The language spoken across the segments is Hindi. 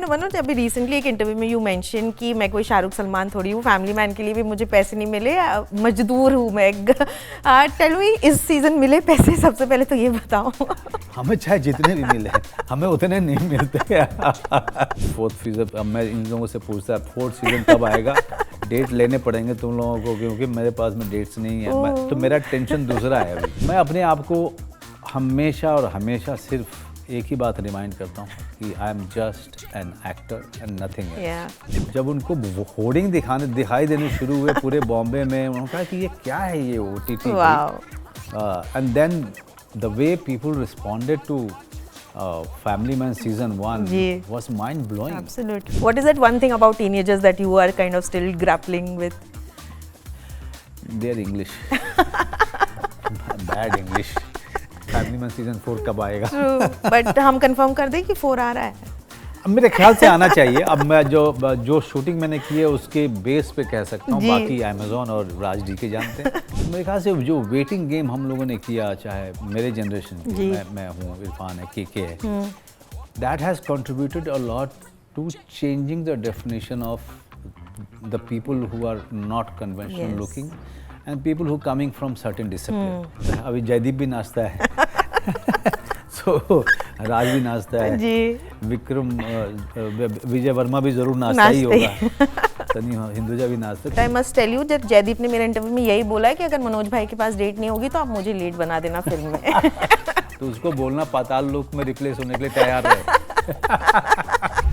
मैंने मनोज अभी रिसेंटली एक इंटरव्यू में यू मेंशन कि मैं कोई शाहरुख सलमान थोड़ी हूँ, फैमिली मैन के लिए भी मुझे पैसे नहीं मिले, मजदूर हूँ मैं। टेल मी, इस सीजन मिले पैसे? सबसे पहले तो ये बताओ। हमें चाहे जितने भी मिले हमें उतने नहीं मिलते। फोर्थ सीजन, अब मैं इन लोगों से पूछता फोर्थ सीजन कब आएगा, डेट लेने पड़ेंगे तुम लोगों को, क्योंकि मेरे पास में डेट्स नहीं है। तो मेरा टेंशन दूसरा है अभी। मैं अपने आप को हमेशा और हमेशा सिर्फ एक ही बात रिमाइंड करता हूँ कि I am just an actor and nothing else. जब उनको होर्डिंग दिखाई देने शुरू हुए पूरे बॉम्बे में, उन्होंने कहा कि ये क्या है ये OTT, and then the way people responded to Family Man season 1 was mind blowing. Absolutely. What is that one thing about teenagers that you are kind of still grappling with? Their English. Bad English. Family Man season 4 कब आएगा? True. But हम कंफर्म कर दें कि 4 आ रहा है? अब मेरे ख्याल से आना चाहिए। अब मैं जो शूटिंग मैंने की है उसके बेस पे कह सकता हूँ, बाकी अमेज़ॉन और राज डी के जानते हैं। मेरे ख्याल से जो वेटिंग गेम हम लोगों ने किया, चाहे मेरे जनरेशन की, मैं हूँ, इरफान है, के है, that has contributed a lot to changing the definition of the people who are not conventional looking and people who coming from certain discipline. अभी जयदीप भी नाचता है सो राज भी नाचता है जी, विक्रम विजय वर्मा भी जरूर नाचता ही होगा, तनी हिंदुजा भी नाचता है। आई मस्ट टेल यू, जब जयदीप ने मेरे इंटरव्यू में यही बोला है कि अगर मनोज भाई के पास डेट नहीं होगी तो आप मुझे लेट बना देना फिल्म में। तो उसको बोलना पाताल लोक में रिप्लेस होने के लिए तैयार है।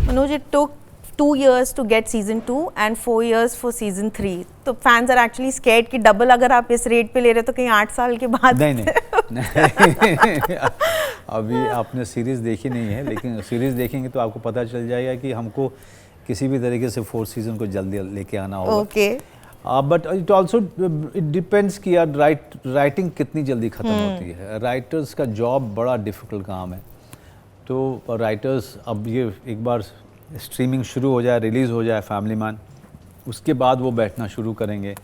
Manoj, it took 2 years to get season 2 and 4 years for season 3. तो fans are actually scared कि डबल अगर आप इस रेट पे ले रहे हो तो कहीं 8 साल के बाद। नहीं। अभी आपने सीरीज देखी नहीं है, लेकिन सीरीज देखेंगे तो आपको पता चल जाएगा कि हमको किसी भी तरीके से 4th सीजन को जल्दी लेके आना होगा। Okay. But it also it depends कि यार राइटिंग कितनी जल्दी ख़त्म होती है। राइटर्स का जॉब बड़ा डिफ़िकल्ट काम है। तो राइटर्स, अब ये एक बार स्ट्रीमिंग शुरू हो जाए, रिलीज़ हो जाए फैमिली मैन, उसके बाद वो बैठना शुरू करेंगे।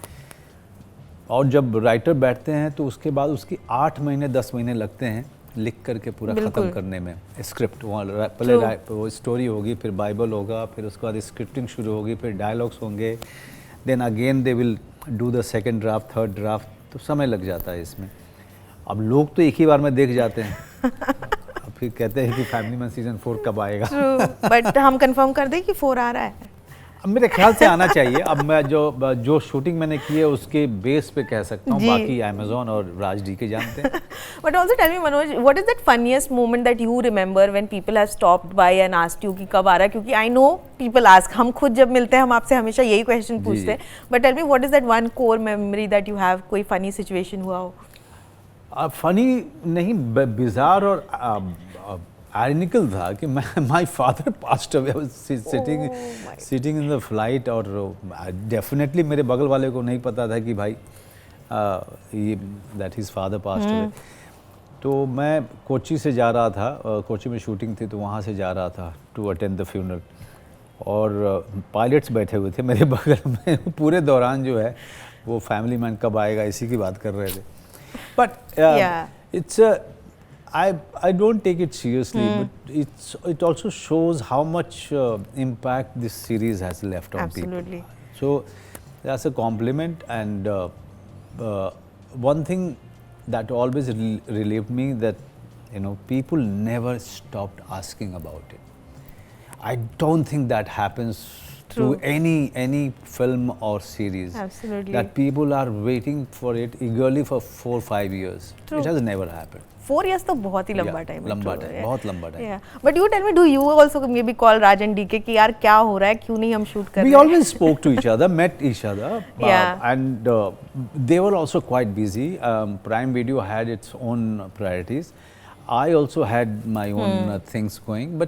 और जब राइटर बैठते हैं तो उसके बाद उसकी 8 महीने 10 महीने लगते हैं लिख करके पूरा ख़त्म करने में। स्क्रिप्ट पहले वो स्टोरी होगी, फिर बाइबल होगा, फिर उसके बाद स्क्रिप्टिंग शुरू होगी, फिर डायलॉग्स होंगे, then again they will do the second draft, third draft, तो समय लग जाता है इसमें। अब लोग तो एक ही बार में देख जाते हैं, फिर कहते हैं कि फैमिली मैन सीजन 4 कब आएगा। बट हम कंफर्म कर दें कि 4 आ रहा है? अब मेरे ख्याल से आना चाहिए। अब मैं जो शूटिंग मैंने की है उसके बेस पे कह सकता हूँ, बाकी अमेज़ॉन और राज डी के जानते हैं। But also tell me Manoj, what is that funniest moment that you remember when people have stopped by and asked you कि कब आ रहा है? क्योंकि आई नो पीपल आस्क, हम खुद जब मिलते हैं हम आपसे हमेशा यही क्वेश्चन पूछते हैं, but tell me what is that one core memory that you have, कोई फनी सिचुएशन हुआ हो? फनी नहीं, बिजार और आयरनिकल था कि my father passed away, sitting in the flight, और डेफिनेटली मेरे बगल वाले को नहीं पता था कि भाई ये that his father passed away. तो मैं कोची से जा रहा था, कोची में शूटिंग थी, तो वहाँ से जा रहा था टू अटेंड द फ्यूनरल, और पायलट्स बैठे हुए थे मेरे बगल में। पूरे दौरान जो है वो फैमिली मैन कब आएगा इसी की बात कर रहे थे। But it's I don't take it seriously, but it also shows how much impact this series has left on Absolutely. people. So that's a compliment, and one thing that always relieved me, that people never stopped asking about it. I don't think that happens through any film or series. Absolutely. That people are waiting for it eagerly for 4-5 years. True. It has never happened. 4 years तो बहुत ही लंबा टाइम है। लंबा टाइम, बहुत लंबा time. But you tell me, do you also maybe call Raj and DK कि यार क्या हो रहा है, क्यों नहीं हम शूट कर रहे हैं? We always spoke to each other, met each other, and they were also quite busy. Prime Video had its own priorities. I also had my own things going,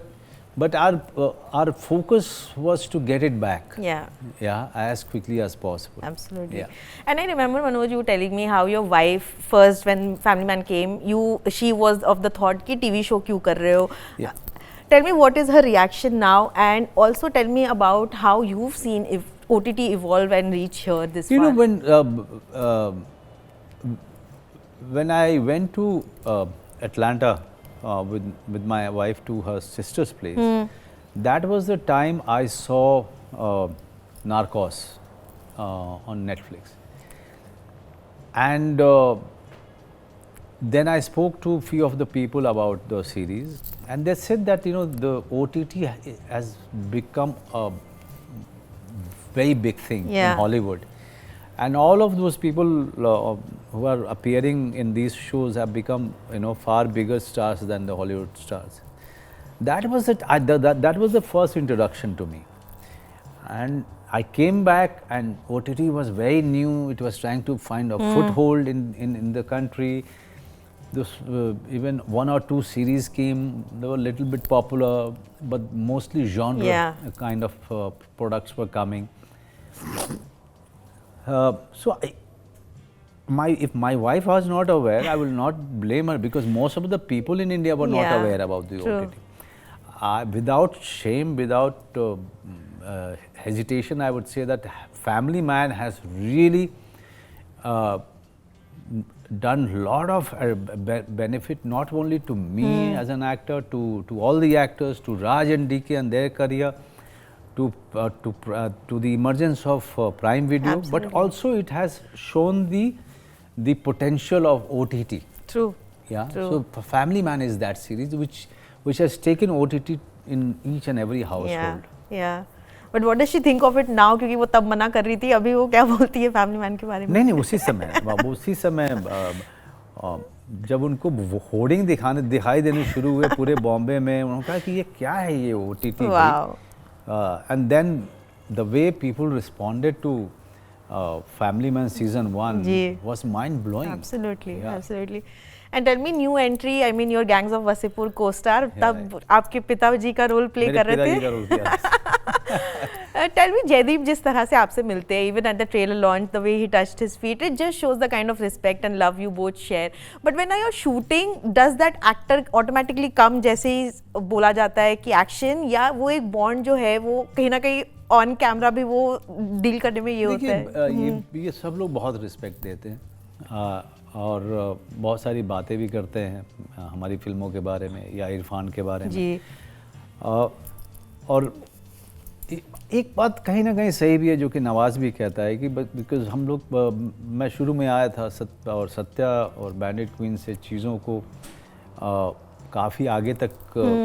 but our focus was to get it back. As quickly as possible. Absolutely. And I remember Manoj, you telling me how your wife first, when Family Man came, she was of the thought कि TV show क्यों कर रहे हो? Tell me what is her reaction now, and also tell me about how you've seen OTT evolve and reach here this far. When I went to Atlanta with my wife to her sister's place, That was the time I saw Narcos on Netflix, and then I spoke to a few of the people about the series, and they said that the OTT has become a very big thing Yeah. in Hollywood, and all of those people who are appearing in these shows have become far bigger stars than the Hollywood stars. That was it. That was the first introduction to me, and I came back, and OTT was very new. It was trying to find a foothold in the country. Even one or two series came. They were a little bit popular, but mostly genre Yeah. kind of products were coming. So if my wife was not aware, I will not blame her, because most of the people in India were not Yeah, aware about the true. OTT. Without shame, without hesitation, I would say that Family Man has really done a lot of benefit, not only to me as an actor, to all the actors, to Raj and DK and their career, to the emergence of Prime Video, Absolutely. but also it has shown the potential of OTT. True. Yeah. True. So Family Man is that series which has taken OTT in each and every household. Yeah. Yeah. But what does she think of it now? क्योंकि वो तब मना कर रही थी, अभी वो क्या बोलती है फैमिली मैन के बारे में? नहीं उसी समय जब उनको होर्डिंग दिखाई देने शुरू हुए पूरे बॉम्बे में, उन्होंने कहा कि ये क्या है ये OTT. Wow. And then the way people responded to Family Man season 1 ji. was mind blowing. Absolutely, Yeah. absolutely. And tell me, new entry, I mean your Gangs of Wasseypur co-star, तब आपके पिताजी का रोल प्ले कर रहे थे. Tell me, Jaideep जिस तरह से आपसे मिलते हैं, even at the trailer launch, the way he touched his feet, it just shows the kind of respect and love you both share. But when you're shooting, does that actor automatically come जैसे ही बोला जाता है कि action, या वो एक bond जो है वो कहीं ना कहीं ऑन कैमरा भी वो डील करने में ये होता है? देखिए, ये सब लोग बहुत रिस्पेक्ट देते हैं और बहुत सारी बातें भी करते हैं हमारी फिल्मों के बारे में या इरफान के बारे में जी. और एक बात कहीं ना कहीं सही भी है जो कि नवाज़ भी कहता है कि बिकॉज हम लोग मैं शुरू में आया था सत्या और बैंडिट क्वीन से चीज़ों को काफ़ी आगे तक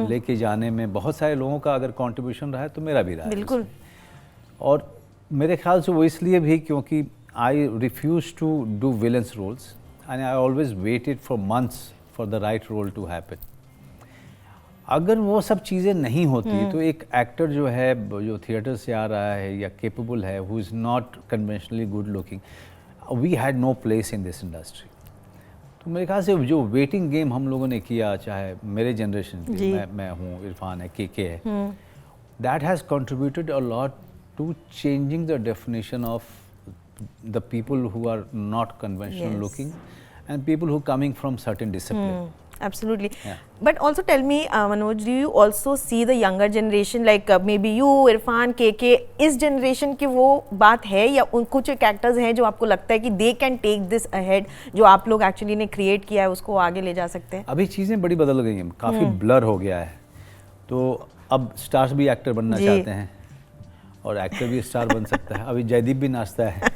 लेके जाने में बहुत सारे लोगों का अगर कंट्रीब्यूशन रहा है तो मेरा भी रहा है. बिल्कुल. और मेरे ख्याल से वो इसलिए भी क्योंकि I refuse to do villains roles and I always waited for months for the right role to happen. अगर वो सब चीज़ें नहीं होती तो एक एक्टर जो है जो थिएटर से आ रहा है या केपेबल है, who is not conventionally good looking, we had no place in this industry. तो मेरे ख्याल से जो वेटिंग गेम हम लोगों ने किया, चाहे मेरे जनरेशन की, मैं हूँ, इरफान है, के है, that has contributed a lot to changing the definition of the people who are not conventional looking and people who coming from certain discipline. Absolutely. Yeah. But also tell me, Manoj, do you also see the younger generation, like maybe you, Irfan, KK, इस generation की वो बात है या उन कुछ characters हैं जो आपको लगता है कि they can take this ahead, जो आप लोग actually ने create किया है उसको आगे ले जा सकते हैं? अभी चीज़ें बड़ी बदल गई हैं, काफ़ी blur हो गया है. तो अब stars भी actor बनना चाहते हैं और actor भी star बन सकता है. अभी जयदीप भी नाचता है.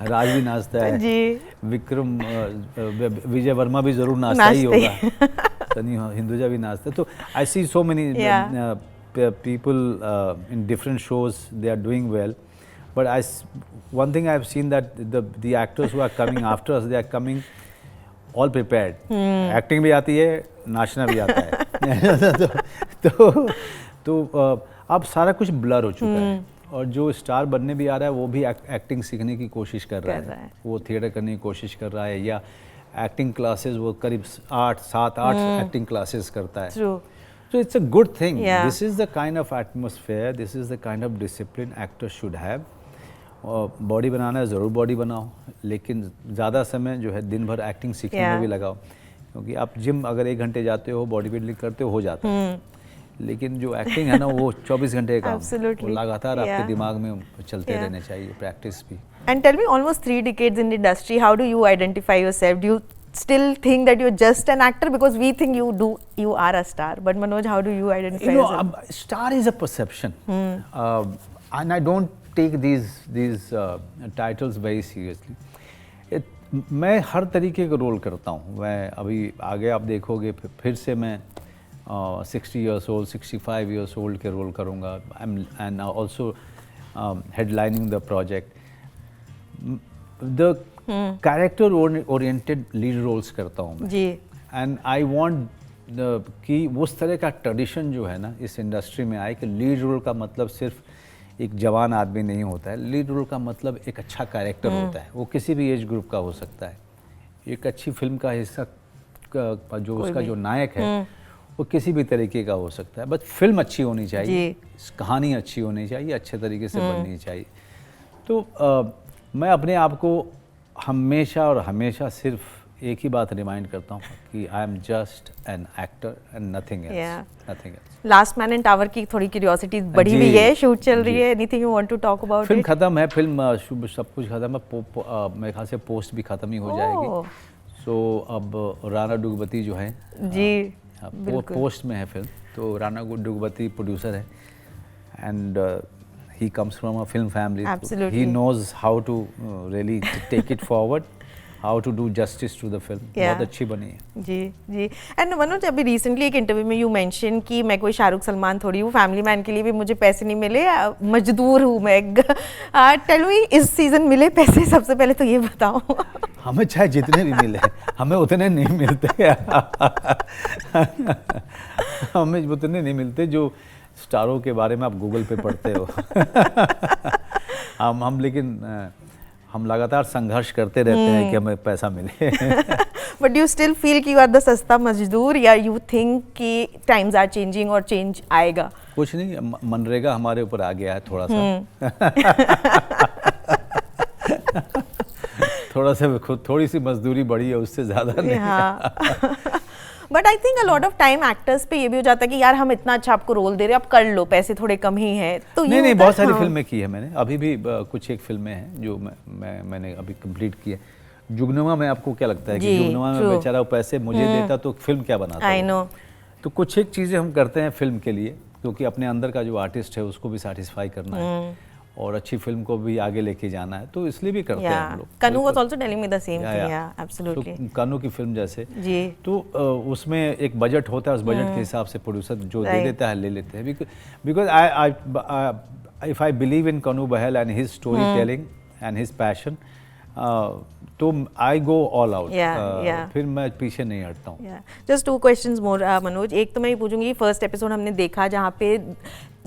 राज भी नाचता है जी. विक्रम विजय वर्मा भी जरूर नाचता ही होगा. सनी हिंदुजा भी नाचता है. तो I see so many people in different shows, they are doing well. But one thing I have seen that the actors who are coming after us, they are coming all prepared. Acting भी आती है, नाचना भी आता है. तो अब सारा कुछ ब्लर हो चुका है और जो स्टार बनने भी आ रहा है वो भी एक्टिंग सीखने की कोशिश कर रहा है. वो थिएटर करने की कोशिश कर रहा है या एक्टिंग क्लासेस, वो करीब 7-8 एक्टिंग क्लासेस करता है. So it's a good thing. Yeah. This is the kind of atmosphere, this is the kind of discipline actors should have. Body बनाना है ज़रूर बॉडी बनाओ, लेकिन ज़्यादा समय जो है दिन भर एक्टिंग सीखने में भी लगाओ. क्योंकि आप जिम अगर 1 घंटे जाते हो, बॉडी बिल्डिंग करते हो जाता है. लेकिन जो एक्टिंग है ना वो 24 घंटे का काम, वो लगातार आपके दिमाग में चलते रहने चाहिए, प्रैक्टिस भी. And tell me, almost 3 decades in the industry, how do you identify yourself? Do you still think that you're just an actor, because we think you are a star, but Manoj, how do you identify You know, as star is a perception, and I don't take these titles very seriously. मैं हर तरीके का रोल करता हूँ. मैं अभी आगे आप देखोगे फिर से मैं 60 years old, 65 years old के रोल करूँगा. And also headlining the project. The character oriented lead roles करता हूँ मैं. जी. And I want कि उस तरह का ट्रेडिशन जो है ना इस इंडस्ट्री में आए कि लीड रोल का मतलब सिर्फ एक जवान आदमी नहीं होता है. लीड रोल का मतलब एक अच्छा कैरेक्टर होता है. वो किसी भी एज ग्रुप का हो सकता है. एक अच्छी फिल्म का हिस्सा जो उसका जो नायक है वो किसी भी तरीके का हो सकता है. बस फिल्म अच्छी होनी चाहिए, कहानी अच्छी होनी चाहिए, अच्छे तरीके से बननी चाहिए. तो मैं अपने आप को हमेशा और हमेशा सिर्फ एक ही बात रिमाइंड करता हूँ कि I am just an actor and nothing else, nothing else. Last man in tower की थोड़ी क्यूरियोसिटी बढ़ी हुई है, शूट चल रही है. Anything you want to talk about? Film खत्म है, फिल्म सब कुछ खत्म है. मेरे ख्याल से पोस्ट भी खत्म ही हो जाएगी. सो अब राणा डुगबती जो है जी पोस्ट में है फिल्म. तो राणा डुगबती प्रोड्यूसर है and he comes from a film family. Absolutely. He knows how to really take it forward, how to do justice to the film. बहुत अच्छी बनी है. जी जी. एंड मनोज, अभी रिसेंटली एक इंटरव्यू में यू मेंशन कि मैं कोई शाहरुख सलमान थोड़ी हूँ, फैमिली मैन के लिए भी मुझे पैसे नहीं मिले, मजदूर हूँ मैं. टेल मी, इस सीजन मिले पैसे? सबसे पहले तो ये बताओ. हमें चाहे जितने भी मिले हमें उतने नहीं मिलते. हमें उतने नहीं मिलते जो स्टारों के बारे में आप गूगल पे पढ़ते हो. हम लेकिन हम लगातार संघर्ष करते रहते हैं कि हमें पैसा मिले. बट यू स्टिल फील कि यू आर द सस्ता मजदूर, या यू थिंक कि टाइम्स आर चेंजिंग और चेंज आएगा? कुछ नहीं, मनरेगा हमारे ऊपर आ गया है थोड़ा सा. थोड़ी सी मजदूरी बढ़ी है, उससे ज़्यादा नहीं. But I think a lot of time actors पे ये भी हो जाता है कि यार हम इतना अच्छा आपको रोल दे रहे हैं, आप कर लो, पैसे थोड़े कम ही हैं. तो नहीं, बहुत सारी फिल्में की है मैंने. अभी भी कुछ एक फिल्में हैं जो मैंने अभी कंप्लीट की है. जुगनुमा में आपको क्या लगता है कि जुगनुमा में बेचारा वो पैसे मुझे देता तो फिल्म क्या बनाता? I know. तो कुछ एक चीज़ें हम करते हैं फिल्म के लिए, क्योंकि अपने अंदर का जो आर्टिस्ट है उसको भी सेटिस्फाई करना है और अच्छी फिल्म को भी आगे लेके जाना है, तो इसलिए भी करते हैं हम लोग. कनु was also telling me the same thing. या एब्सोल्युटली. कनु की फिल्म जैसे जी, तो उसमें एक बजट होता है, उस बजट के हिसाब से प्रोड्यूसर जो दे देता है ले लेते हैं. Because I if I believe in Kanu Behl and his story telling and his passion, तो आई गो ऑल आउट. फिर मैं पीछे नहीं हटता हूँ. जस्ट 2 क्वेश्चंस मोर मनोज. एक तो मैं ये पूछूंगी, फर्स्ट एपिसोड हमने देखा जहाँ पे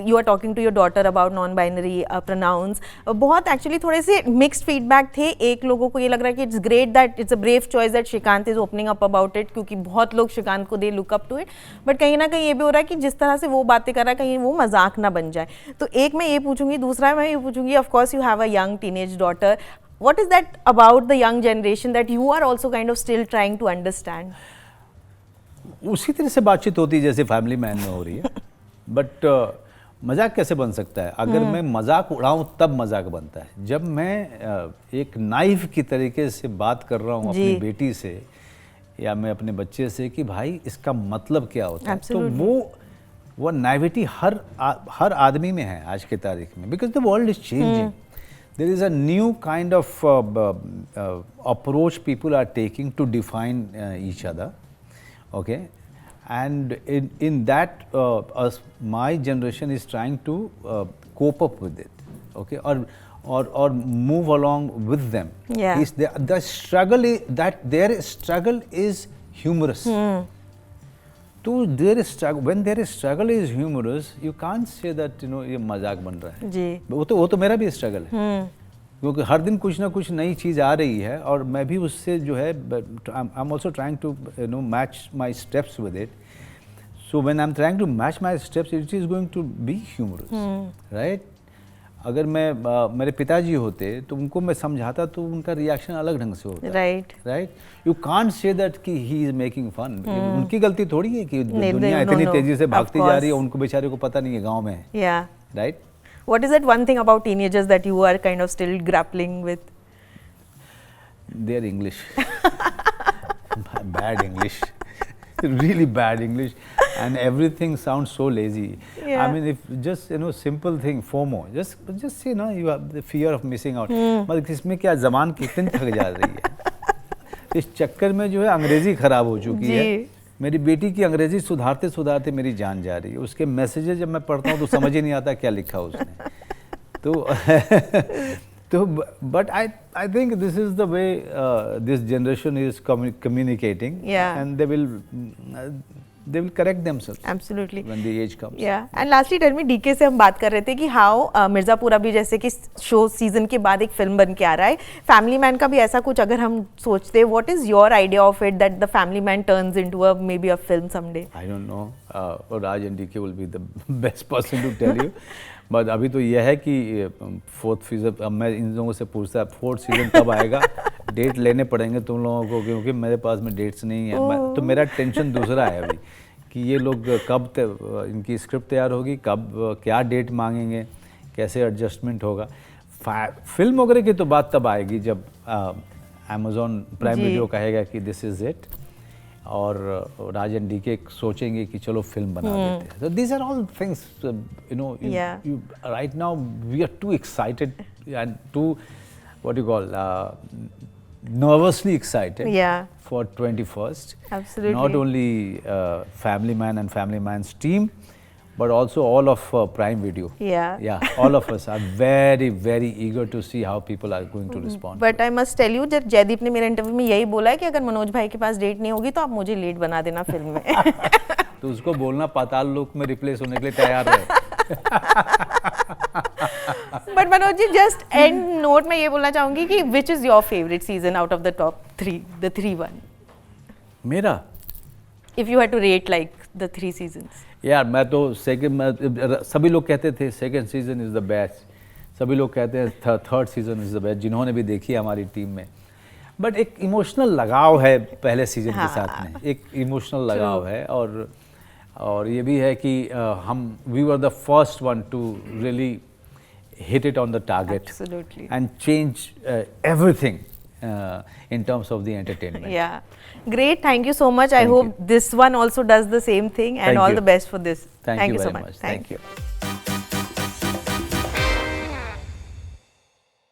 you are talking to your daughter about non binary pronouns. बहुत एक्चुअली थोड़े से मिक्स्ड फीडबैक थे. एक लोगों को ये लग रहा है कि it's great that it's a brave choice that Shrikant is opening up about it, क्योंकि बहुत लोग श्रीकांत को they look up to it. But कहीं ना कहीं ये भी हो रहा है कि जिस तरह से वो बातें कर रहा है कहीं वो मजाक ना बन जाए. तो एक मैं ये पूछूंगी. दूसरा मैं ये पूछूंगी, of course you have a young teenage daughter. What is that about the young generation that you are also kind of still trying to understand? उसी तरह से बातचीत होती है जैसे फैमिली मैन में हो रही है. बट मजाक कैसे बन सकता है? अगर मैं मजाक उड़ाऊं तब मजाक बनता है. जब मैं एक नाइफ की तरीके से बात कर रहा हूं अपनी बेटी से या मैं अपने बच्चे से कि भाई इसका मतलब क्या होता है, तो वो नाइविटी हर आदमी में है आज की तारीख में. Because the world is changing. There is a new kind of approach people are taking to define each other, okay, and in that my generation is trying to cope up with it, okay, or move along with them. Yeah. The struggle is that their struggle is humorous. तो when their struggle is humorous, you can't say that ये मजाक बन रहा है. जी. वो तो मेरा भी स्ट्रगल है. क्योंकि हर दिन कुछ ना कुछ नई चीज़ आ रही है और मैं भी उससे जो है I am also trying to match my steps with it. So when I am trying to match my steps it is going to be humorous, right. अगर मेरे पिताजी होते तो उनको मैं समझाता तो उनका रिएक्शन अलग ढंग से होता. Right. You can't say that कि ही इज मेकिंग फन. उनकी गलती थोड़ी है कि दुनिया इतनी तेजी से भागती जा रही है, उनको बेचारे को पता नहीं है गांव में है. Right. What is that one thing about teenagers that you are kind of still grappling with? Their English. bad English, really bad English, and everything sounds so lazy. Yeah. I mean, if just simple thing, FOMO, just you have the fear of missing out. मतलब इसमें क्या ज़बान कितनी थक जा रही है, इस चक्कर में जो है अंग्रेजी खराब हो चुकी है। मेरी बेटी की अंग्रेजी सुधारते सुधारते मेरी जान जा रही है। उसके मैसेजेस जब मैं पढ़ता हूँ तो समझ ही नहीं आता क्या लिखा उसने। तो but I think this is the way this generation is communicating, and they will correct themselves. Absolutely. When the age comes. Yeah. And lastly, tell me, DK से हम बात कर रहे थे कि how मिर्ज़ापुर अभी जैसे कि शो सीजन के बाद एक फिल्म बन के आ रहा है, फैमिली मैन का भी ऐसा कुछ अगर हम सोचते, what is your idea of it that the family man turns into maybe a film someday? I don't know. Raj and DK will be the best person to tell you. But अभी तो यह है कि 4th सीज़न, अब मैं इन लोगों से पूछता 4th सीज़न कब आएगा, डेट लेने पड़ेंगे तुम लोगों को, क्योंकि मेरे पास में डेट्स नहीं है। तो मेरा टेंशन दूसरा है अभी कि ये लोग कब इनकी स्क्रिप्ट तैयार होगी, कब क्या डेट मांगेंगे, कैसे एडजस्टमेंट होगा। फिल्म वगैरह की तो बात तब आएगी जब अमेज़ॉन प्राइम वीडियो कहेगा कि दिस इज़ इट, और राज एंड डीके सोचेंगे कि चलो फिल्म बना देते हैं। So these are all things, you right now we are too excited and too, what do you call, nervously excited for 21st. Absolutely. Not only Family Man and Family Man's team, but also all of Prime Video. Yeah, all of us are very, very eager to see how people are going to respond. But I must tell you, जब जयदीप ने मेरे इंटरव्यू में यही बोला है कि अगर मनोज भाई के पास डेट नहीं होगी तो आप मुझे लेट बना देना फिल्म में। तो उसको बोलना पाताल लोक में रिप्लेस होने के लिए तैयार है। But Manoj ji, just end note में ये बोलना चाहूँगी कि which is your favorite season out of the top 3, the 3-1? मेरा? If you had to rate like the 3 seasons. यार मैं तो सभी लोग कहते थे second season is the best, सभी लोग कहते हैं third season is the best, जिन्होंने भी देखी है हमारी टीम में। बट एक इमोशनल लगाव है पहले सीजन के साथ में, एक इमोशनल लगाव है, और ये भी है कि we were the first one to really hit it on the target. Absolutely. And change everything in terms of the entertainment. Yeah. Great. Thank you so much. I hope this one also does the same thing, and all the best for this. Thank you so very much. Thank you.